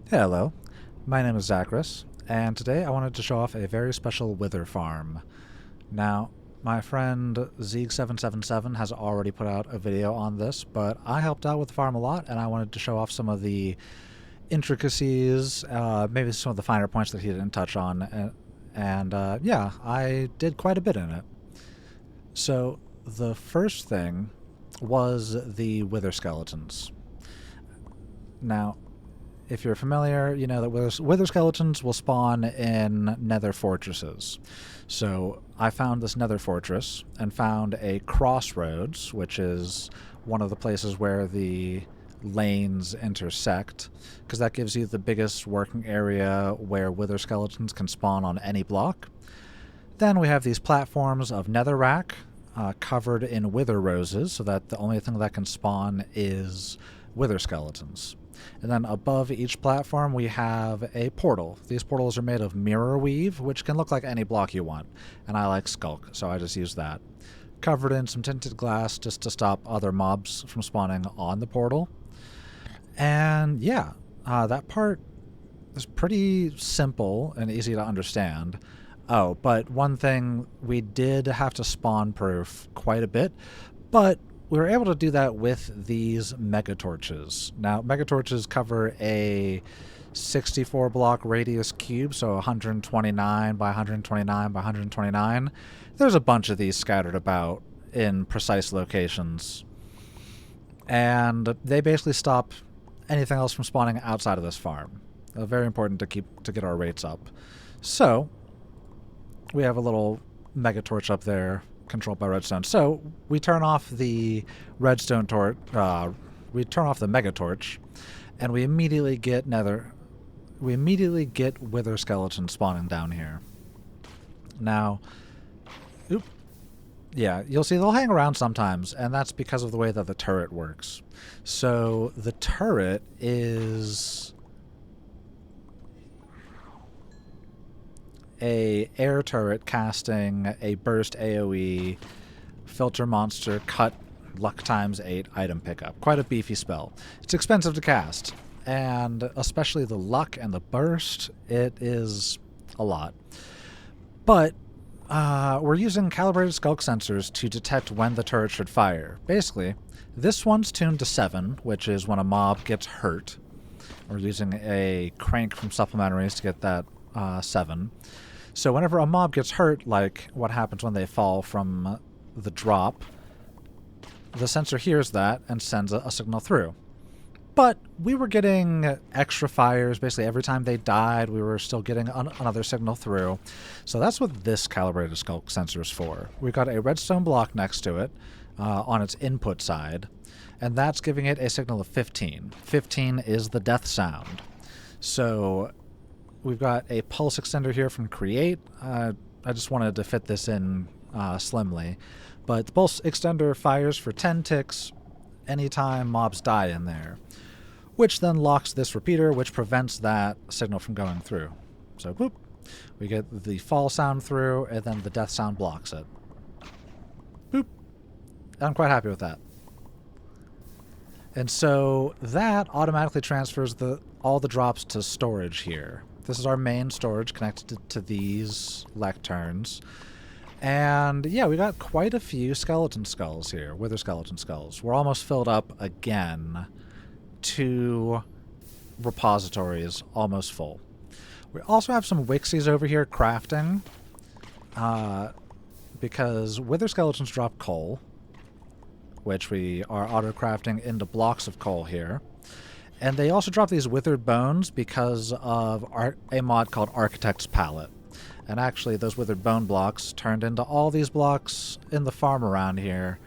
Hello, my name is Zachary, and today I wanted to show off a very special wither farm. Now, my friend Zeeg777 has already put out a video on this, but I helped out with the farm a lot, and I wanted to show off some of the intricacies, maybe some of the finer points that he didn't touch on, and yeah, I did quite a bit in it. So, the first thing was the wither skeletons. Now, if you're familiar, you know that wither skeletons will spawn in nether fortresses. So I found this nether fortress and found a crossroads, which is one of the places where the lanes intersect, because that gives you the biggest working area where wither skeletons can spawn on any block. Then we have these platforms of netherrack covered in wither roses, so that the only thing that can spawn is wither skeletons. And then above each platform we have a portal. These portals are made of mirror weave, which can look like any block you want. And I like Skulk, so I just use that. Covered in some tinted glass just to stop other mobs from spawning on the portal. And yeah, that part is pretty simple and easy to understand. Oh, but one thing, we did have to spawn proof quite a bit, but we were able to do that with these megatorches. Now, megatorches cover a 64 block radius cube, so 129 by 129 by 129. There's a bunch of these scattered about in precise locations. And they basically stop anything else from spawning outside of this farm. Very important to get our rates up. So, we have a little megatorch up there controlled by redstone. So we turn off the redstone torch, we turn off the mega torch, and we immediately get wither skeletons spawning down here. Now, yeah, you'll see they'll hang around sometimes, and that's because of the way that the turret works. So the turret is a air turret casting a burst AoE filter monster cut luck times 8 item pickup. Quite a beefy spell. It's expensive to cast, and especially the luck and the burst, it is a lot. But we're using calibrated skulk sensors to detect when the turret should fire. Basically, this one's tuned to 7, which is when a mob gets hurt. We're using a crank from supplementaries to get that 7. So whenever a mob gets hurt, like what happens when they fall from the drop, the sensor hears that and sends a signal through. But we were getting extra fires. Basically every time they died, we were still getting another signal through. So that's what this calibrated skulk sensor is for. We've got a redstone block next to it on its input side, and that's giving it a signal of 15. 15 is the death sound. So we've got a pulse extender here from Create. I just wanted to fit this in slimly. But the pulse extender fires for 10 ticks anytime mobs die in there, which then locks this repeater, which prevents that signal from going through. So, boop. We get the fall sound through, and then the death sound blocks it. Boop. I'm quite happy with that. And so that automatically transfers all the drops to storage here. This is our main storage connected to these lecterns. And yeah, we got quite a few skeleton skulls here, wither skeleton skulls. We're almost filled up again. 2 repositories almost full. We also have some wixies over here crafting, because wither skeletons drop coal, which we are auto-crafting into blocks of coal here. And they also drop these withered bones because of a mod called Architect's Palette. And actually, those withered bone blocks turned into all these blocks in the farm around here.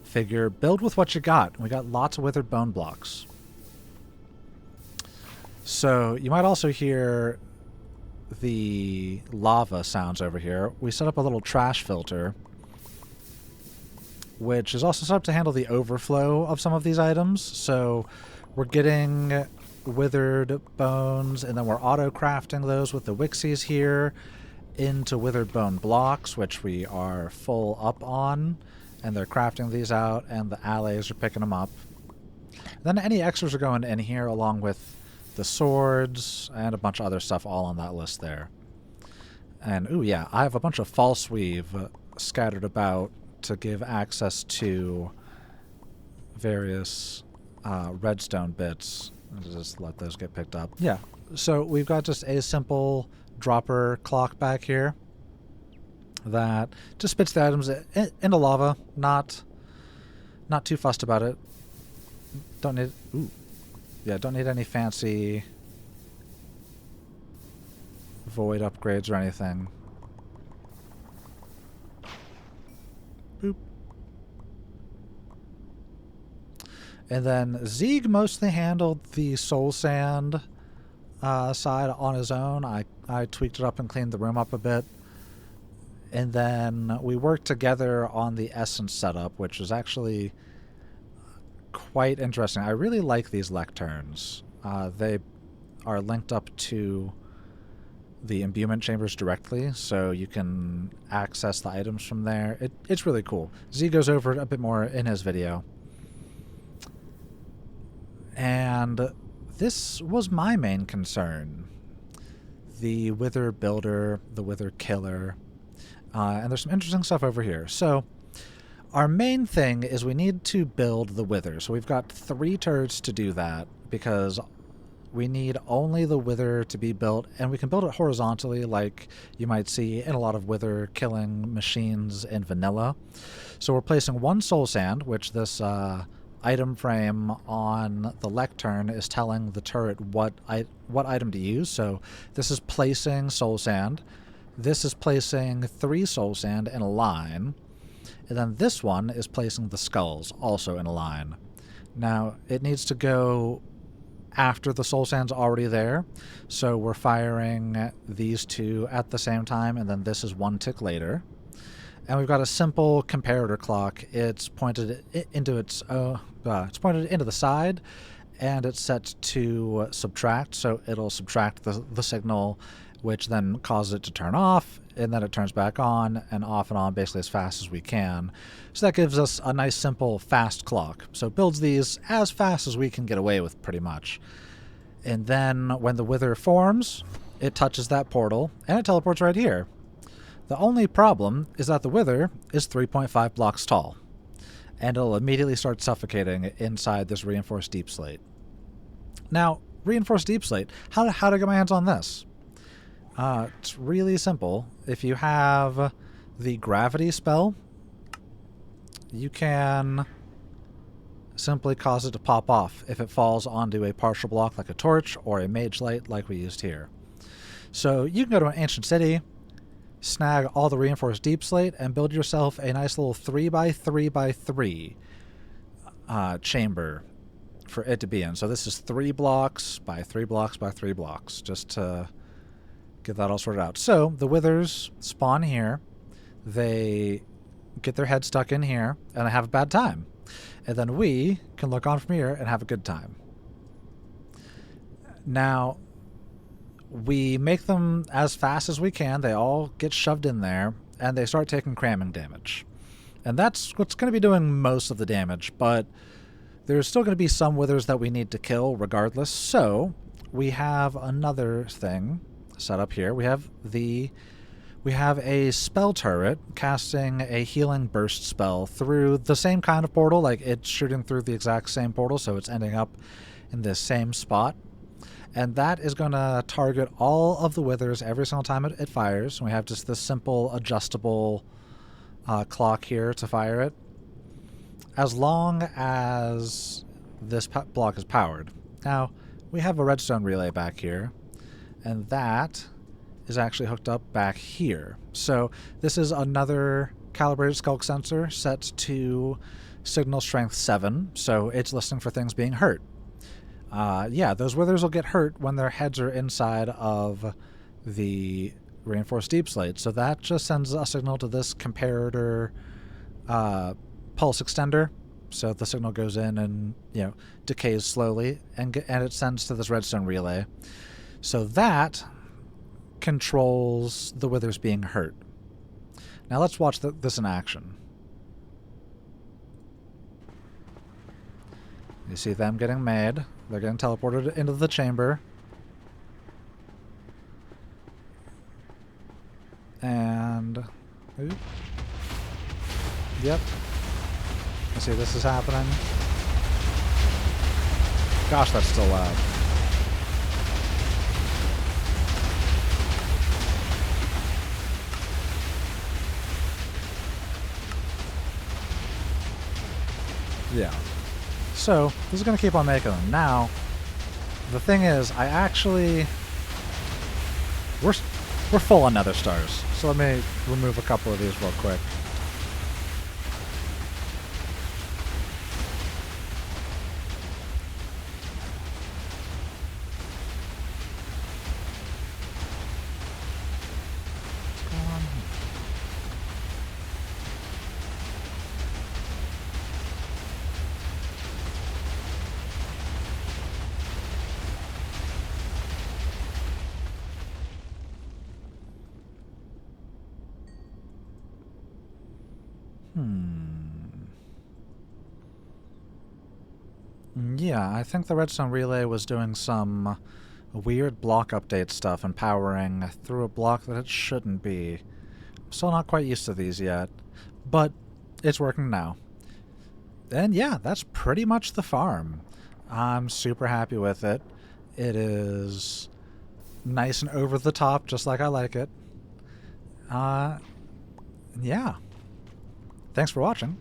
Figure, build with what you got. We got lots of withered bone blocks. So, you might also hear the lava sounds over here. We set up a little trash filter, which is also set up to handle the overflow of some of these items. So we're getting withered bones, and then we're auto-crafting those with the wixies here into withered bone blocks, which we are full up on, and they're crafting these out, and the allies are picking them up. Then any extras are going in here along with the swords, and a bunch of other stuff all on that list there. And, ooh, yeah, I have a bunch of false weave scattered about to give access to various redstone bits. I'll just let those get picked up. Yeah, so we've got just a simple dropper clock back here that just spits the items into lava. Not too fussed about it. Don't need... Ooh. Yeah, don't need any fancy void upgrades or anything. Boop. And then Zeeg mostly handled the soul sand side on his own. I tweaked it up and cleaned the room up a bit. And then we worked together on the essence setup, which was actually quite interesting. I really like these lecterns. They are linked up to the imbuement chambers directly, so you can access the items from there. It's really cool. Z goes over it a bit more in his video. And this was my main concern. The Wither Builder, the Wither Killer, and there's some interesting stuff over here. So our main thing is we need to build the Wither. So we've got 3 turrets to do that because we need only the Wither to be built, and we can build it horizontally like you might see in a lot of Wither killing machines in vanilla. So we're placing 1 soul sand, which this item frame on the lectern is telling the turret what item to use. So this is placing soul sand. This is placing 3 soul sand in a line. And then this one is placing the skulls, also in a line. Now, it needs to go after the soul sand's already there, so we're firing these 2 at the same time, and then this is 1 tick later. And we've got a simple comparator clock. It's pointed into it's pointed into the side, and it's set to subtract, so it'll subtract the signal, which then causes it to turn off, and then it turns back on and on basically as fast as we can. So that gives us a nice, simple, fast clock. So it builds these as fast as we can get away with, pretty much. And then when the Wither forms, it touches that portal, and it teleports right here. The only problem is that the Wither is 3.5 blocks tall, and it'll immediately start suffocating inside this reinforced deep slate. Now, reinforced deep slate, how do I get my hands on this? It's really simple. If you have the gravity spell, you can simply cause it to pop off if it falls onto a partial block like a torch or a mage light like we used here. So you can go to an ancient city, snag all the reinforced deep slate, and build yourself a nice little 3x3x3 chamber for it to be in. So this is 3 blocks by 3 blocks by 3 blocks, just to get that all sorted out. So the Withers spawn here, they get their head stuck in here, and they have a bad time. And then we can look on from here and have a good time. Now, we make them as fast as we can. They all get shoved in there, and they start taking cramming damage. And that's what's going to be doing most of the damage, but there's still going to be some Withers that we need to kill regardless. So we have another thing set up here. We have a spell turret casting a healing burst spell through the same kind of portal, like it's shooting through the exact same portal, so it's ending up in this same spot. And that is going to target all of the Withers every single time it fires. We have just this simple adjustable clock here to fire it, as long as this block is powered. Now, we have a redstone relay back here, and that is actually hooked up back here. So this is another calibrated skulk sensor set to signal strength 7, so it's listening for things being hurt. Yeah, those Withers will get hurt when their heads are inside of the reinforced deep slate, so that just sends a signal to this comparator pulse extender, so the signal goes in and, you know, decays slowly, and it sends to this redstone relay. So that controls the Withers being hurt. Now let's watch this in action. You see them getting made. They're getting teleported into the chamber. And... Oop. Yep. You see this is happening? Gosh, that's still loud. Yeah. So, this is going to keep on making them. Now, the thing is, I actually... We're full on nether stars. So let me remove a couple of these real quick. What's going on here? Yeah, I think the redstone relay was doing some weird block update stuff and powering through a block that it shouldn't be. I'm still not quite used to these yet, but it's working now. And yeah, that's pretty much the farm. I'm super happy with it. It is nice and over the top, just like I like it. Yeah. Thanks for watching.